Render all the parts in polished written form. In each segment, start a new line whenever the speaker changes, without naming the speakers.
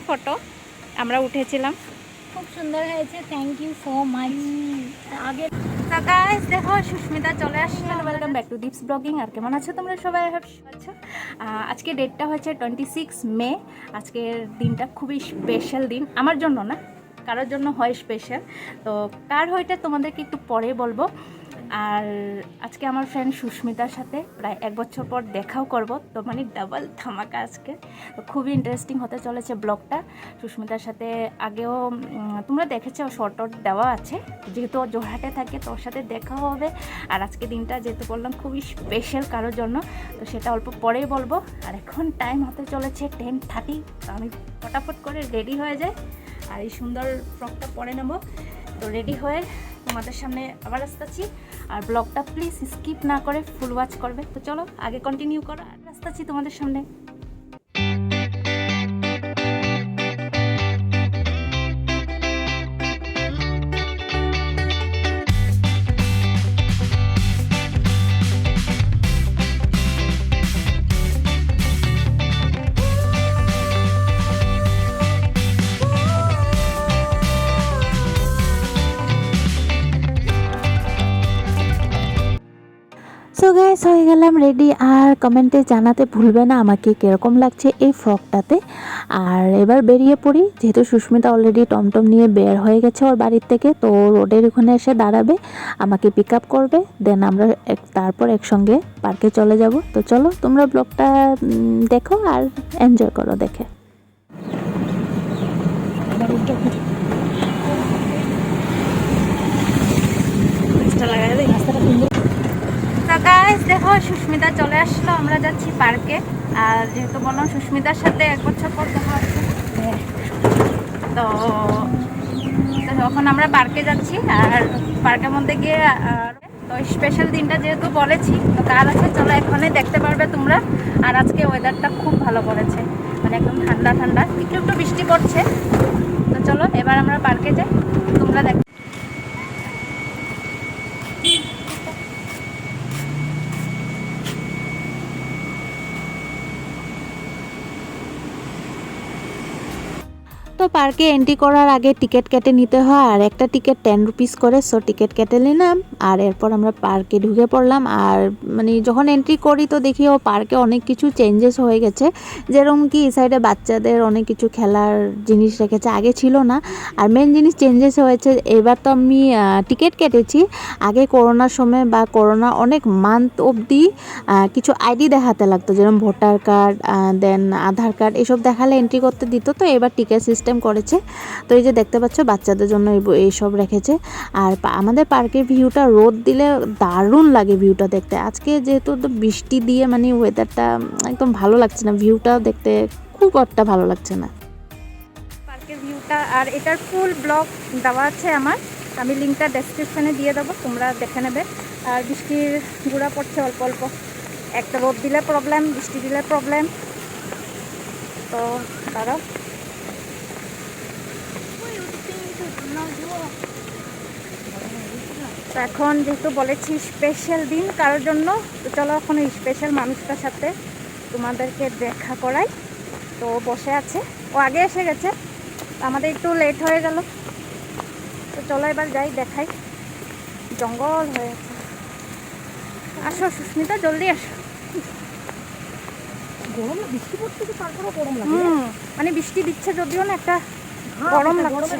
Photo আমরা উঠেছিলাম,
খুব সুন্দর হয়েছে, থ্যাংক ইউ সো মাচ। আগে
তো গাইস দেখো সুস্মিতা চলে আসছে। Welcome back to Deep's blogging. আর কেমন আছো তোমরা সবাই? আছো আজকে ডেটটা হচ্ছে 26 মে। আজকের দিনটা খুবই স্পেশাল দিন, আমার জন্য না, কারোর জন্য হয় স্পেশাল, তো কার হয়টা তোমাদেরকে একটু পরে বলবো। আর আজকে আমার ফ্রেন্ড সুস্মিতার সাথে প্রায় 1 বছর পর দেখাও করব, তো মানে ডাবল ধামাকা আজকে। তো খুবই ইন্টারেস্টিং হতে চলেছে ব্লগটা। সুস্মিতার সাথে আগেও তোমরা দেখেছো, শর্ট দেওয়া আছে, যেহেতু ও জোরহাটে থাকে তো ওর সাথে দেখা হবে। আর আজকে দিনটা যেহেতু বললাম খুবই স্পেশাল কারোর জন্য, তো সেটা অল্প পরেই বলবো। আর এখন টাইম হতে চলেছে 10:30, তো আমি ফটাফট করে রেডি হয়ে যাই আর এই সুন্দর ফ্রকটা পরে নেব। তো রেডি হয়ে তোমাদের সামনে আবার আসতেছি। আর ব্লগটা প্লিজ স্কিপ না করে ফুল ওয়াচ করবে। তো চলো আগে কন্টিনিউ করো, আর আসতেছি তোমাদের সামনে।
সো গাইস, হয়ে গেলাম রেডি। আর কমেন্টে জানাতে ভুলবে না আমাকে কীরকম লাগছে এই ফ্রকটাতে। আর এবার বেরিয়ে পড়ি, যেহেতু সুস্মিতা অলরেডি টমটম নিয়ে বের হয়ে গেছে ওর বাড়ির থেকে, তো রোডের ওখানে এসে দাঁড়াবে, আমাকে পিক আপ করবে, দেন আমরা তারপর একসঙ্গে পার্কে চলে যাব। তো চলো তোমরা ব্লগটা দেখো আর এনজয় করো দেখে।
গাইস দেখো সুস্মিতা চলে আসলো, আমরা যাচ্ছি পার্কে। আর যেহেতু বললাম সুস্মিতার সাথে 1 বছর পর দেখা হচ্ছে, তো এখন আমরা পার্কে যাচ্ছি। আর পার্কের মধ্যে গিয়ে তো স্পেশাল দিনটা যেহেতু বলেছি, তো কার আছে চলো এখানে দেখতে পারবে তোমরা। আর আজকে ওয়েদারটা খুব ভালো করেছে, মানে একদম ঠান্ডা ঠান্ডা, একটু একটু বৃষ্টি পড়ছে। তো চলো এবার আমরা পার্কে যাই, তোমরা দেখ।
তো পার্কে এন্ট্রি করার আগে টিকিট কেটে নিতে হয়, আর একটা টিকিট 10 রুপিস করে। সো টিকিট কেটে নিলাম আর এরপর আমরা পার্কে ঢুকে পড়লাম। আর মানে যখন এন্ট্রি করি তো দেখি ও পার্কে অনেক কিছু চেঞ্জেস হয়ে গেছে, যেরকম কি এই সাইডে বাচ্চাদের অনেক কিছু খেলার জিনিস রেখেছে, আগে ছিল না। আর মেন জিনিস চেঞ্জেস হয়েছে, এবার তো আমি টিকিট কেটেছি, আগে করোনার সময় বা করোনা অনেক মান্থ অবধি কিছু আইডি দেখাতে লাগতো, যেরকম ভোটার কার্ড, দেন আধার কার্ড, এসব দেখালে এন্ট্রি করতে দিত। তো এবার টিকিট সিস্টেম করেছে। তো এই যে দেখতে পাচ্ছ বাচ্চাদের জন্য এইসব রেখেছে। আর আমাদের পার্কের ভিউটা রোদ দিলে দারুণ লাগে ভিউটা দেখতে। আজকে যেহেতু বৃষ্টি দিয়ে মানে ওয়েদারটা একদম ভালো লাগছে না, ভিউটা দেখতে খুব একটা ভালো লাগছে না।
পার্কের ভিউটা আর এটার ফুল ব্লগ দেওয়া আছে আমার, আমি লিঙ্কটা ডেসক্রিপশনে দিয়ে দেবো, তোমরা দেখে নেবে। আর বৃষ্টির গুঁড়া পড়ছে অল্প অল্প, একটা রোদ দিলে প্রবলেম, বৃষ্টি দিলে প্রবলেম। তো দাঁড়াও, তো এখন যেহেতু বলেছি স্পেশাল দিন কারোর জন্য, তো চলো এখন এই স্পেশাল মানুষটার সাথে তোমাদেরকে দেখা করাই। তো বসে আছে, ও আগে এসে গেছে, আমাদের একটু লেট হয়ে গেল। তো চলো এবার যাই দেখাই, জঙ্গল হয়ে আছে। আসো সুস্মিতা, জলদি আসো।
গরম, বৃষ্টি পড়ছে তো তারপরেও গরম লাগে।
মানে বৃষ্টি দিচ্ছে যদিও না, একটা গরম লাগছে।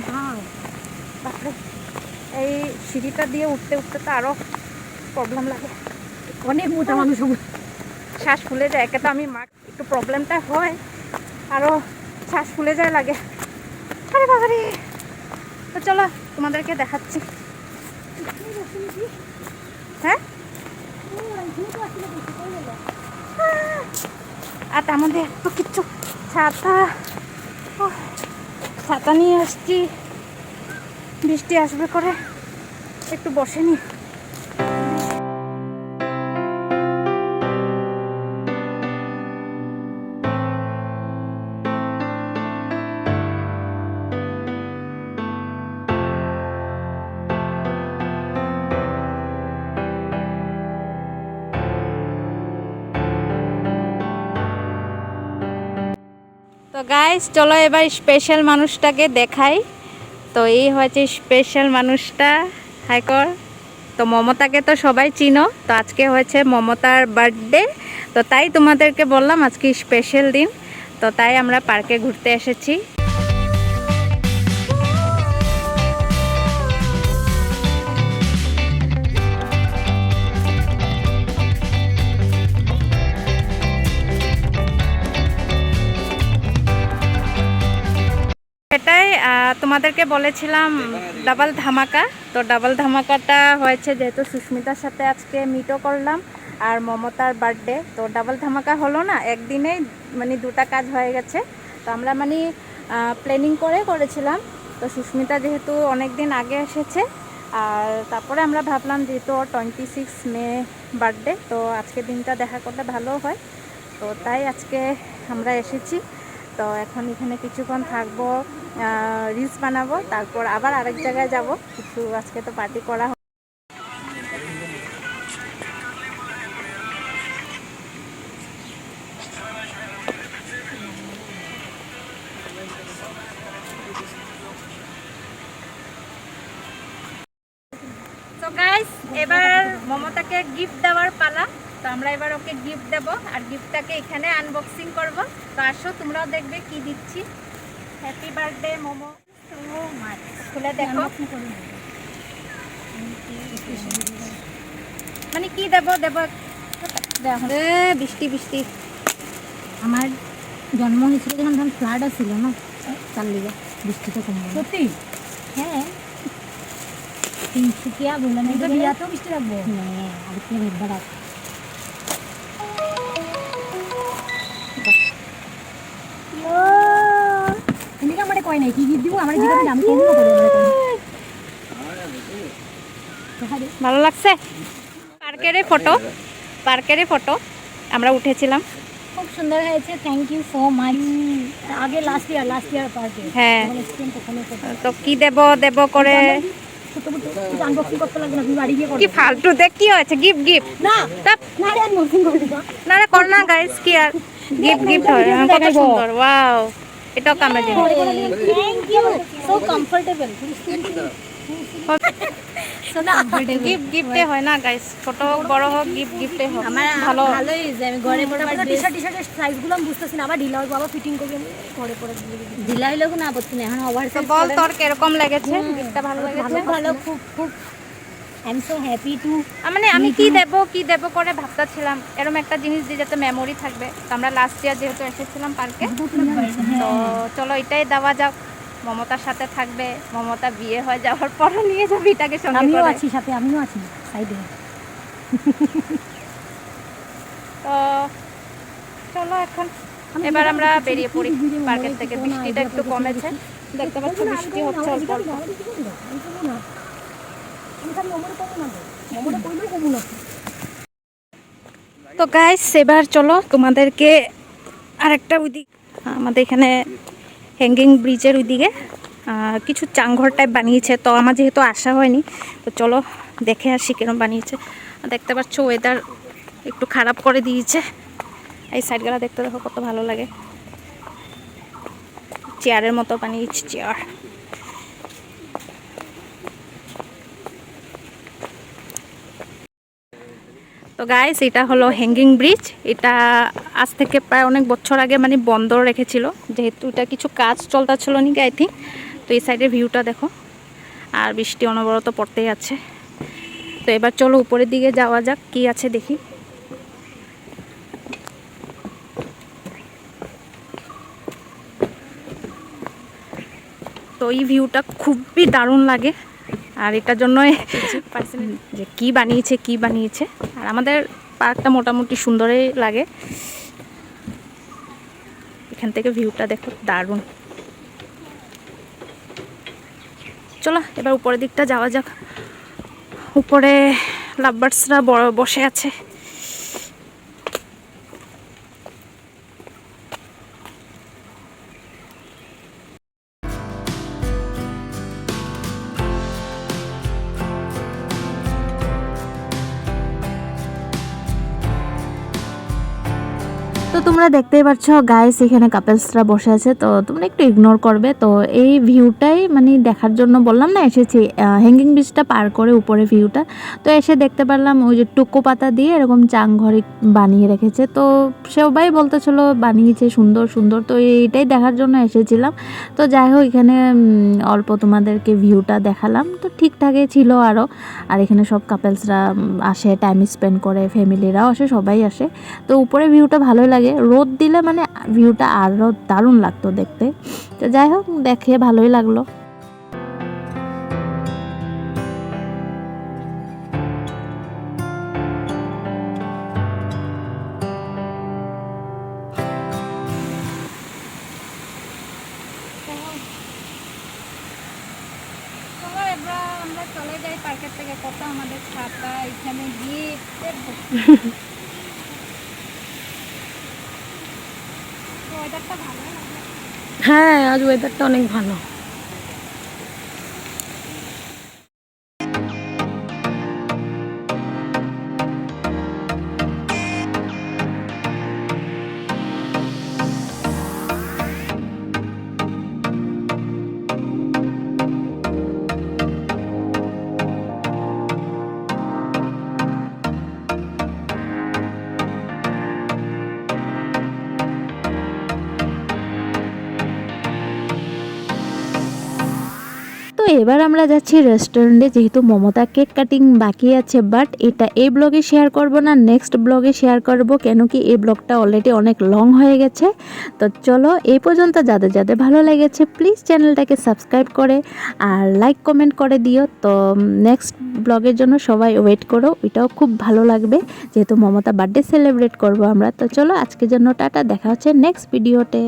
বাপরে, এই সিঁড়িটা দিয়ে উঠতে উঠতে তো আরো প্রবলেম লাগে,
অনেক মোটা মানুষ,
শ্বাস ফুলে যায়। একে তো আমি একটু প্রবলেমটা হয়, আরো শ্বাস ফুলে যায় লাগে। আরে বাবারে, তো চলো তোমাদেরকে দেখাচ্ছি। হ্যাঁ, আর তার মধ্যে এত কিছু, ছাতা, ছাতা নিয়ে আসছি, বৃষ্টি আসবে করে একটু বসে নি। তো তো গাইস চলো এবার স্পেশাল মানুষটাকে দেখাই। তো এই হচ্ছে স্পেশাল মানুষটা, হাই কর। তো মমতাকে তো সবাই চিনো, তো আজকে হয়েছে মমতার বার্থডে, তো তাই তোমাদেরকে বললাম আজকে স্পেশাল দিন, তো তাই আমরা পার্কে ঘুরতে এসেছি। এটাই তোমাদেরকে বলেছিলাম ডাবল ধামাকা। তো ডাবল ধামাকাটা হয়েছে যেহেতু সুস্মিতার সাথে আজকে মিটও করলাম আর মমতার বার্থডে, তো ডাবল ধামাকা হলো না, একদিনেই মানে দুটা কাজ হয়ে গেছে। তো আমরা মানে প্ল্যানিং করেছিলাম। তো সুস্মিতা যেহেতু অনেক দিন আগে এসেছে, আর তারপরে আমরা ভাবলাম যেহেতু 26 মে বার্থডে, তো আজকে দিনটা দেখা করলে ভালো হয়, তো তাই আজকে আমরা এসেছি। তো এখন এখানে কিছুক্ষণ থাকবো, রিলস বানাবো, তারপর আবার আরেক জায়গায় যাব কিছু, আজকে তো পার্টি করা। তো গাইস এবার মমতাকে গিফট দেওয়ার পালা। তো আমরা এবার ওকে গিফট দেব আর গিফটটাকে এখানে আনবক্সিং করব। তো আসো তোমরাও দেখবে কি দিচ্ছি। Happy birthday momo. খুলে দেখো মানে কি দেব বৃষ্টি বৃষ্টি।
আমার জন্ম হয়েছিল যখন তখন ফ্লাড আসছিল না, তার লিগে বৃষ্টিতে কম সত্যি। হ্যাঁ তিনসুকিয়া বললাম বিয়াতেও বৃষ্টি রাখবো। হ্যাঁ আরেকটা ভেববার আছে। এদিকে আমার কয় নাই কি গিফট দিব, আমার জিজ্ঞাসা আমি কেন করে
ভালো লাগছে। পার্কের ফটো আমরা উঠেছিলাম,
খুব সুন্দর হয়েছে। Thank you so much. আগে লাস্ট ইয়ার পার্টি।
হ্যাঁ তো কি দেব করে
আনবক্সিং করতে লাগবে না, তুমি বাড়ি গিয়ে
কি ফালতু দেখ কি হয়েছে। গিফট
না না রে আনবক্সিং করে দিবা
না রে কর না গাইস, কি আর গিফট হয় কত সুন্দর। ওয়াও এটাও কামে দিন।
Thank you so comfortable.
গিফটে হয় না গাইস, ছোট বড় হোক গিফটে হোক ভালো।
ভালোই যে আমি ঘরে পরে টি-শার্টের সাইজগুলো আমি বুঝতেছি না, আবার ঢিলা হইব আবার ফিটিং করব, ঘরে পরে ঢিলা হইলো না আপত্তি নেই। এখন ওভার
তো বল তোর কিরকম লেগেছে? গিফটটা ভালো লেগেছে?
ভালো খুব খুব। I am so happy to.
মানে আমি কি দেব করে ভাবতেছিলাম এরকম একটা জিনিস দিয়ে যাতে মেমোরি থাকবে। তো আমরা লাস্ট ইয়ার যেহেতু এসেছিলাম পার্কে, তো চলো এটাই দেওয়া যাক। মমতার সাথে থাকবে, মমতা বিয়ে হয়ে যাওয়ার পরও নিয়ে যাবে এটাকে সঙ্গে
আমিও
করে।
আছি সাথে, আমিও আছি সাইডে।
তো চলো এখন এবার আমরা বেরিয়ে পড়ি পার্কের থেকে। বৃষ্টিটা একটু কমেছে, দেখতে পাচ্ছ বৃষ্টি হচ্ছে অল্প অল্প। তো গাইস এবার চলো তোমাদেরকে আরেকটা ওইদিক, আমাদের এখানে হ্যাঙ্গিং ব্রিজের ওইদিকে কিছু চাংঘর টাইপ বানিয়েছে। তো আমার যেহেতু আসা হয়নি, তো চলো দেখে আসি কেরম বানিয়েছে। দেখতে পাচ্ছ ওয়েদার একটু খারাপ করে দিয়েছে। এই সাইডগুলো দেখতে দেখো কত ভালো লাগে, চেয়ারের মতো বানিয়েছে চেয়ার। তো গাইস এটা হলো হ্যাঙ্গিং ব্রিজ। এটা আজ থেকে প্রায় অনেক বছর আগে মানে বন্ধ রেখেছিল, যেহেতু এটা কিছু কাজ চলতেছিল নাকি আই থিঙ্ক। তো এই সাইডের ভিউটা দেখো, আর বৃষ্টি অনবরত পড়তেই আছে। তো এবার চলো উপরের দিকে যাওয়া যাক, কি আছে দেখি। তো এই ভিউটা খুবই দারুণ লাগে, আর এটার জন্যই যে কি বানিয়েছে। আর আমাদের পার্কটা মোটামুটি সুন্দরই লাগে, এখান থেকে ভিউটা দেখো দারুণ। চলো এবার উপরের দিকটা যাওয়া যাক। উপরে লাভবার্ডসরা বসে আছে।
তো তোমরা দেখতেই পাচ্ছ গাইস, এখানে কাপলসরা বসে আছে, তো তোমরা একটু ইগনোর করবে। তো এই ভিউটাই মানে দেখার জন্য বললাম না, এসেছি হ্যাঙ্গিং ব্রিজটা পার করে উপরে ভিউটা। তো এসে দেখতে পারলাম ওই যে টুকু পাতা দিয়ে এরকম চাংঘরি বানিয়ে রেখেছে। তো সবাই বলতেছিল বানিয়েছে সুন্দর সুন্দর, তো এইটাই দেখার জন্য এসেছিলাম। তো যাই হোক, এখানে অল্প তোমাদেরকে ভিউটা দেখালাম, তো ঠিকঠাকই ছিল আরও। আর এখানে সব কাপলসরা আসে, টাইম স্পেন্ড করে, ফ্যামিলিরাও আসে, সবাই আসে। তো উপরে ভিউটা ভালোই লাগে, রোদ দিলে মানে ভিউটা আরও দারুণ লাগতো দেখতে। তো যাই হোক, দেখে ভালোই লাগলো।
চলো এবার আমরা চলে যাই পার্কের থেকে। কত আমাদের ছাতা এখানে গিফট, ওয়েদারটা ভালো লাগে।
হ্যাঁ, আজ ওয়েদারটা অনেক ভালো।
তো এবার আমরা যাচ্ছি রেস্টুরেন্টে, যেহেতু মমতা কেক কাটিং বাকি আছে, বাট এটা এই ব্লগে শেয়ার করব না, নেক্সট ব্লগে শেয়ার করব, কেন কি এই ব্লগটা অলরেডি অনেক লং হয়ে গেছে। তো চলো, এই পর্যন্ত যাদের যাদের ভালো লেগেছে প্লিজ চ্যানেলটাকে সাবস্ক্রাইব করে আর লাইক কমেন্ট করে দিও। তো নেক্সট ব্লগের জন্য সবাই ওয়েট করো, ওইটাও খুব ভালো লাগবে, যেহেতু মমতা বার্থডে সেলিব্রেট করব আমরা। তো চলো, আজকের জন্য টাটা, দেখা হচ্ছে নেক্সট ভিডিওতে।